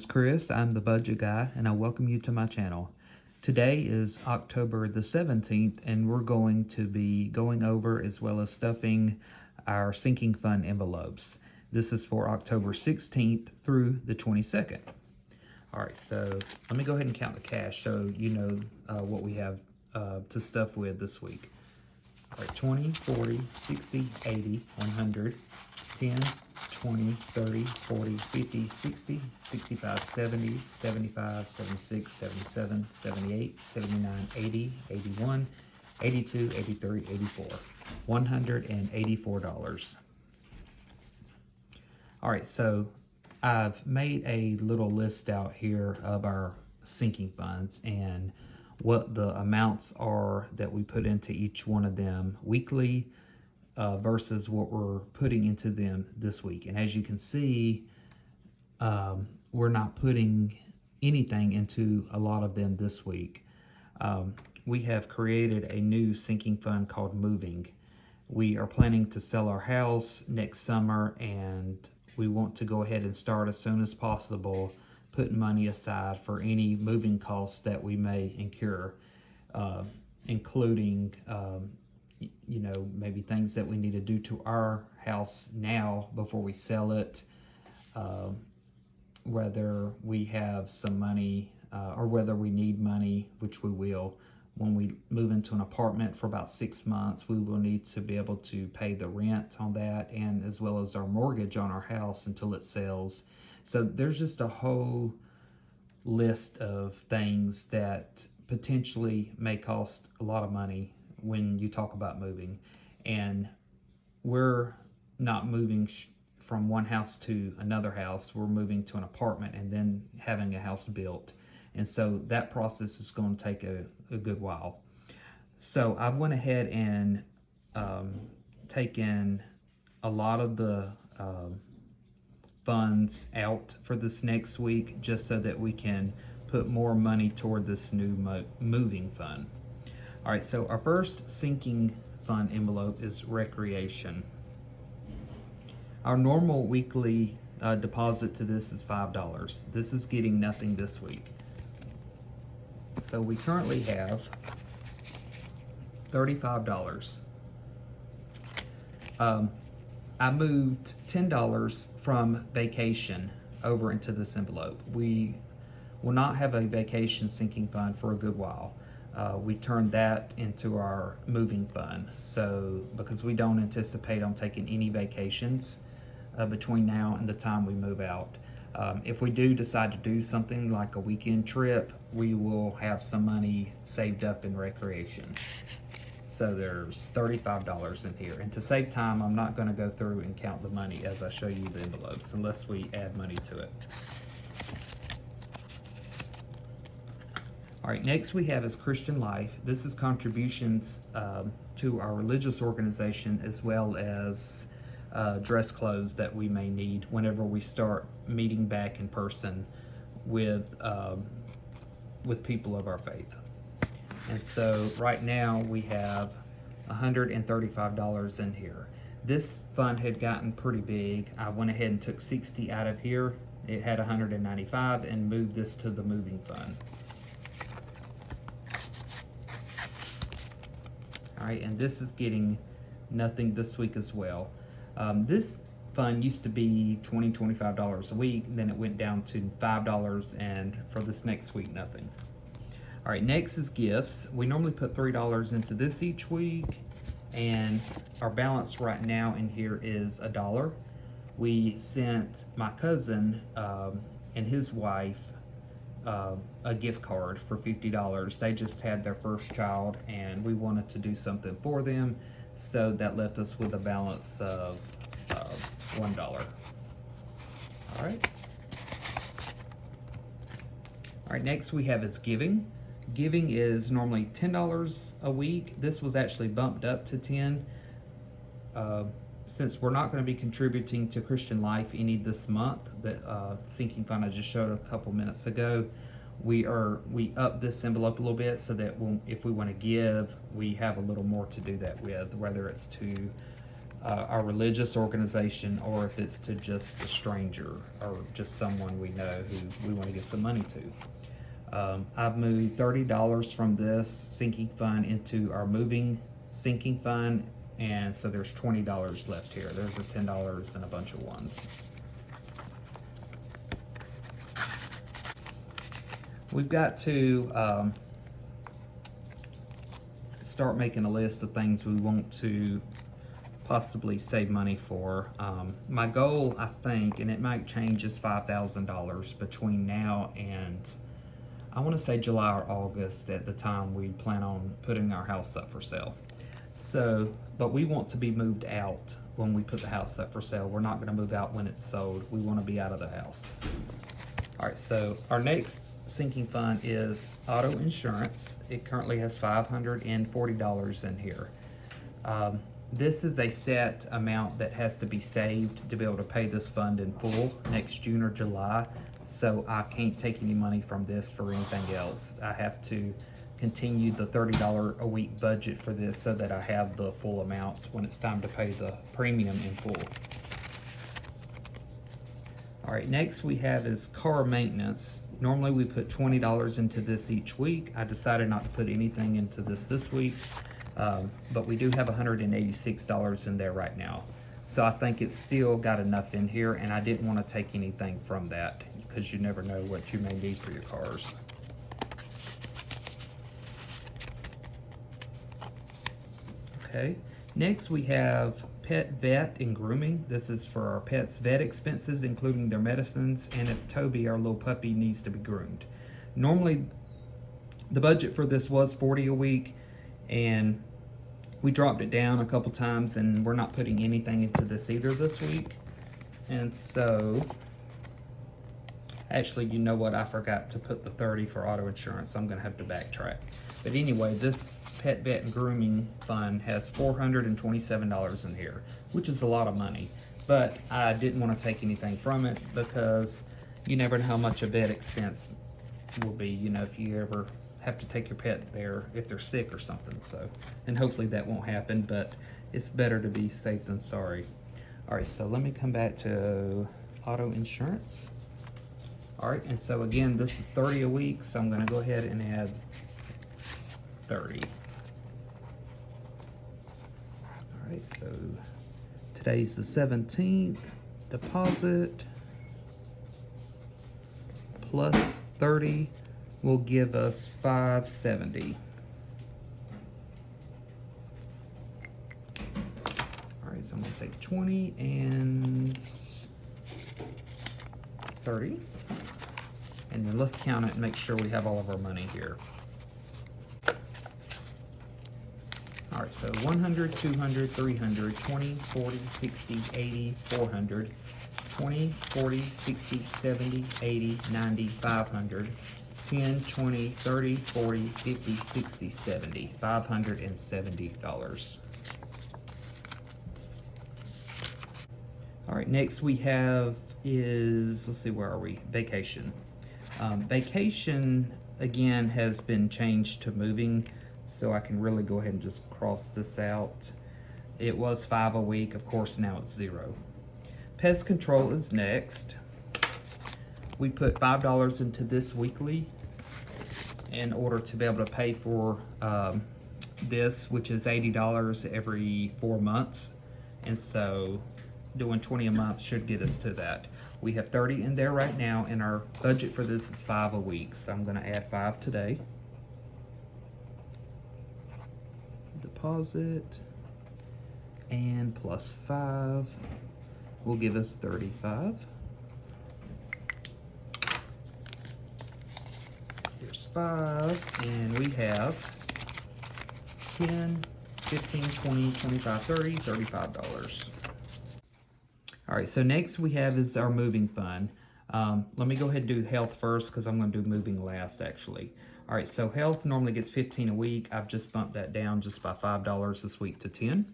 is Chris. I'm the Budget Guy, and I welcome you to my channel. Today is October the 17th, and we're going to be going over as well as stuffing our sinking fund envelopes. This is for October 16th through the 22nd. All right, so let me go ahead and count the cash so you know what we have to stuff with this week. All right, 20, 40, 60, 80, 100, 10, 20, 30, 40, 50, 60, 65, 70, 75, 76, 77, 78, 79, 80, 81, 82, 83, 84. $184. All right, so I've made a little list out here of our sinking funds and what the amounts are that we put into each one of them weekly versus what we're putting into them this week. And as you can see, we're not putting anything into a lot of them this week. We have created a new sinking fund called Moving. We are planning to sell our house next summer, and we want to go ahead and start as soon as possible putting money aside for any moving costs that we may incur, including you know, maybe things that we need to do to our house now before we sell it, whether we have some money or whether we need money, which we will. When we move into an apartment for about 6 months, we will need to be able to pay the rent on that, and as well as our mortgage on our house until it sells. So there's just a whole list of things that potentially may cost a lot of money when you talk about moving. And we're not moving from one house to another house. We're moving to an apartment and then having a house built. And so that process is going to take a good while. So I went ahead and taken a lot of the funds out for this next week just so that we can put more money toward this new moving fund. All right, so our first sinking fund envelope is recreation. Our normal weekly deposit to this is $5. This is getting nothing this week. So we currently have $35. I moved $10 from vacation over into this envelope. We will not have a vacation sinking fund for a good while. We turned that into our moving fund. So because we don't anticipate on taking any vacations between now and the time we move out. If we do decide to do something like a weekend trip, we will have some money saved up in recreation. So there's $35 in here. And to save time, I'm not going to go through and count the money as I show you the envelopes unless we add money to it. All right, next we have is Christian Life. This is contributions to our religious organization, as well as dress clothes that we may need whenever we start meeting back in person with people of our faith. And so right now we have $135 in here. This fund had gotten pretty big. I went ahead and took 60 out of here. It had 195 and moved this to the moving fund. All right, and this is getting nothing this week as well. This fund used to be $20, $25 a week, and then it went down to $5, and for this next week, nothing. All right, next is gifts. We normally put $3 into this each week, and our balance right now in here is $1. We sent my cousin and his wife a gift card for $50. They just had their first child, and we wanted to do something for them, so that left us with a balance of $1. All right. All right, next we have is giving. Giving is normally $10 a week. This was actually bumped up to $10. Since we're not going to be contributing to Christian Life any this month, that sinking fund I just showed a couple minutes ago, we up this envelope a little bit so that if we want to give, we have a little more to do that with, whether it's to our religious organization, or if it's to just a stranger or just someone we know who we want to give some money to. I've moved $30 from this sinking fund into our moving sinking fund, and so there's $20 left here. There's a $10 and a bunch of ones. We've got to start making a list of things we want to possibly save money for. My goal, I think, and it might change, is $5,000 between now and, I want to say, July or August at the time we plan on putting our house up for sale. So, but we want to be moved out when we put the house up for sale. We're not going to move out when it's sold. We want to be out of the house. All right, so our next sinking fund is auto insurance. It currently has $540 in here. This is a set amount that has to be saved to be able to pay this fund in full next June or July. So I can't take any money from this for anything else. I have to continue the $30 a week budget for this so that I have the full amount when it's time to pay the premium in full. All right, next we have is car maintenance. Normally we put $20 into this each week. I decided not to put anything into this week, but we do have $186 in there right now. So I think it's still got enough in here, and I didn't want to take anything from that because you never know what you may need for your cars. Okay, next we have pet vet and grooming. This is for our pets' vet expenses, including their medicines, and if Toby, our little puppy, needs to be groomed. Normally, the budget for this was $40 a week, and we dropped it down a couple times, and we're not putting anything into this either this week. And so, actually, you know what? I forgot to put the $30 for auto insurance, so I'm gonna have to backtrack. But anyway, this pet vet and grooming fund has $427 in here, which is a lot of money. But I didn't want to take anything from it because you never know how much a vet expense will be, you know, if you ever have to take your pet there if they're sick or something. So, and hopefully that won't happen, but it's better to be safe than sorry. All right, so let me come back to auto insurance. All right, and so again, this is $30 a week, so I'm gonna go ahead and add 30. All right, so today's the 17th. Deposit plus 30 will give us $570. All right, so I'm gonna take 20 and 30. And then let's count it and make sure we have all of our money here. All right, so 100, 200, 300, 20, 40, 60, 80, 400, 20, 40, 60, 70, 80, 90, 500, 10, 20, 30, 40, 50, 60, 70, $570. All right, next we have is, let's see, where are we? Vacation. Vacation, again, has been changed to moving, so I can really go ahead and just cross this out. It was $5 a week, of course, now it's $0. Pest control is next. We put $5 into this weekly in order to be able to pay for this, which is $80 every 4 months. And so doing 20 a month should get us to that. We have 30 in there right now, and our budget for this is $5 a week. So I'm gonna add 5 today. Deposit and plus 5 will give us 35. Here's 5, and we have 10, 15, 20, 25, 30, $35. All right, so next we have is our moving fund. Let me go ahead and do health first because I'm going to do moving last, actually. All right, so health normally gets $15 a week. I've just bumped that down just by $5 this week to $10.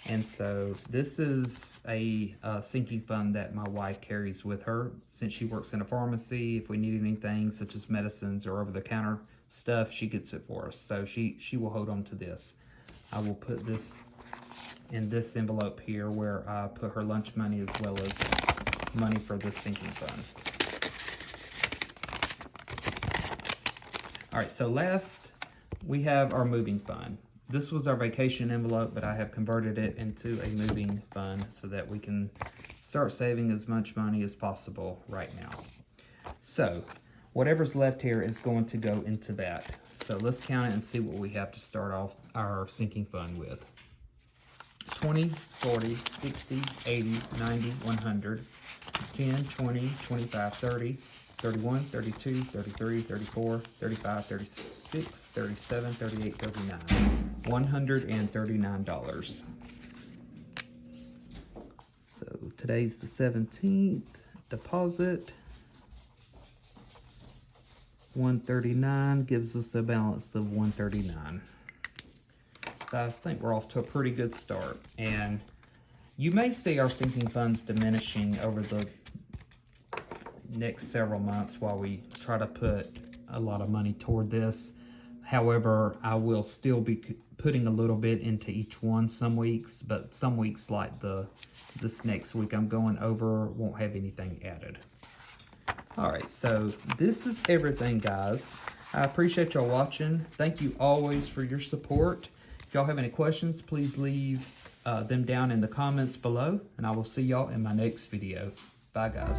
And so this is a sinking fund that my wife carries with her since she works in a pharmacy. If we need anything such as medicines or over-the-counter stuff, she gets it for us. So she will hold on to this. I will put this in this envelope here where I put her lunch money as well as money for the sinking fund. All right, so last we have our moving fund. This was our vacation envelope, but I have converted it into a moving fund so that we can start saving as much money as possible right now. So whatever's left here is going to go into that. So let's count it and see what we have to start off our sinking fund with. 20, 40, 60, 80, 90, 100, 10, 20, 25, 30, 31, 32, 33, 34, 35, 36, 37, 38, 39. $139. So today's the 17th. Deposit. 139 gives us a balance of 139. So I think we're off to a pretty good start. And you may see our sinking funds diminishing over the next several months while we try to put a lot of money toward this. However, I will still be putting a little bit into each one some weeks, but some weeks like this next week I'm going over won't have anything added. All right, so this is everything, guys. I appreciate y'all watching. Thank you always for your support. If y'all have any questions, please leave them down in the comments below, and I will see y'all in my next video. Bye, guys.